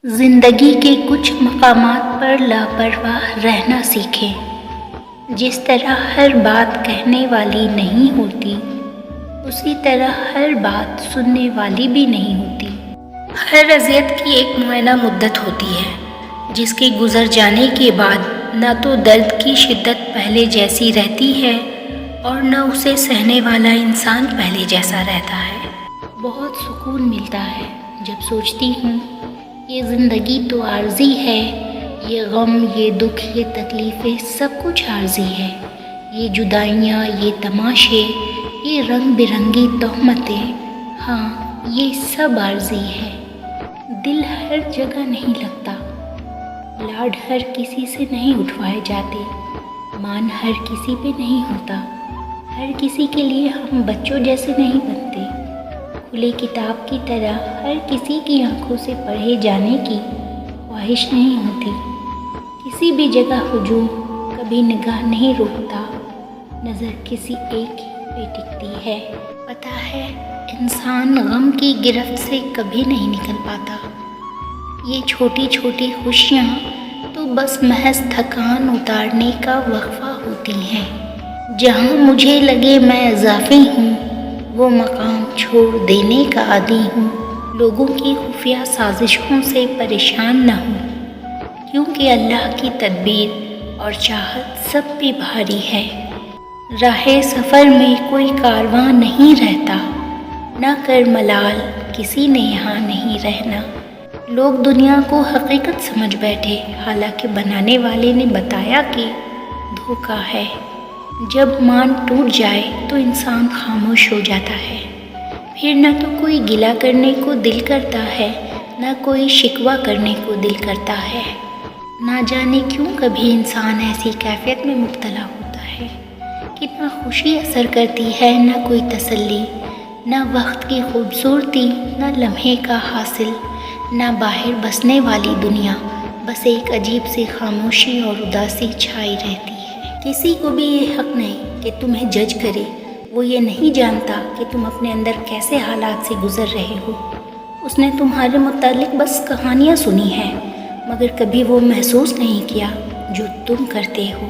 زندگی کے کچھ مقامات پر لاپرواہ رہنا سیکھیں۔ جس طرح ہر بات کہنے والی نہیں ہوتی، اسی طرح ہر بات سننے والی بھی نہیں ہوتی۔ ہر اذیت کی ایک معینہ مدت ہوتی ہے، جس کے گزر جانے کے بعد نہ تو درد کی شدت پہلے جیسی رہتی ہے اور نہ اسے سہنے والا انسان پہلے جیسا رہتا ہے۔ بہت سکون ملتا ہے جب سوچتی ہوں یہ زندگی تو عارضی ہے، یہ غم، یہ دکھ، یہ تکلیفیں سب کچھ عارضی ہے، یہ جدائیاں، یہ تماشے، یہ رنگ برنگی تہمتیں، ہاں یہ سب عارضی ہے۔ دل ہر جگہ نہیں لگتا، لاڈ ہر کسی سے نہیں اٹھوائے جاتے، مان ہر کسی پہ نہیں ہوتا، ہر کسی کے لیے ہم بچوں جیسے نہیں بنتے، کھلی کتاب کی طرح ہر کسی کی آنکھوں سے پڑھے جانے کی خواہش نہیں ہوتی، کسی بھی جگہ ہجوم کبھی نگاہ نہیں روکتا، نظر کسی ایک ہی پہ ٹکتی ہے۔ پتہ ہے انسان غم کی گرفت سے کبھی نہیں نکل پاتا، یہ چھوٹی چھوٹی خوشیاں تو بس محض تھکان اتارنے کا وقفہ ہوتی ہیں۔ جہاں مجھے لگے میں اضافی ہوں، وہ مقام چھوڑ دینے کا عادی ہوں، لوگوں کی خفیہ سازشوں سے پریشان نہ ہوں، کیونکہ اللہ کی تدبیر اور چاہت سب پہ بھاری ہے۔ راہ سفر میں کوئی کارواں نہیں رہتا، نہ کر ملال کسی نے یہاں نہیں رہنا۔ لوگ دنیا کو حقیقت سمجھ بیٹھے، حالانکہ بنانے والے نے بتایا کہ دھوکہ ہے۔ جب مان ٹوٹ جائے تو انسان خاموش ہو جاتا ہے، پھر نہ تو کوئی گلہ کرنے کو دل کرتا ہے، نہ کوئی شکوہ کرنے کو دل کرتا ہے۔ نہ جانے کیوں کبھی انسان ایسی کیفیت میں مبتلا ہوتا ہے کہ نہ خوشی اثر کرتی ہے، نہ کوئی تسلی، نہ وقت کی خوبصورتی، نہ لمحے کا حاصل، نہ باہر بسنے والی دنیا، بس ایک عجیب سی خاموشی اور اداسی چھائی رہتی ہے۔ کسی کو بھی یہ حق نہیں کہ تمہیں جج کرے، وہ یہ نہیں جانتا کہ تم اپنے اندر کیسے حالات سے گزر رہے ہو۔ اس نے تمہارے متعلق بس کہانیاں سنی ہیں، مگر کبھی وہ محسوس نہیں کیا جو تم کرتے ہو۔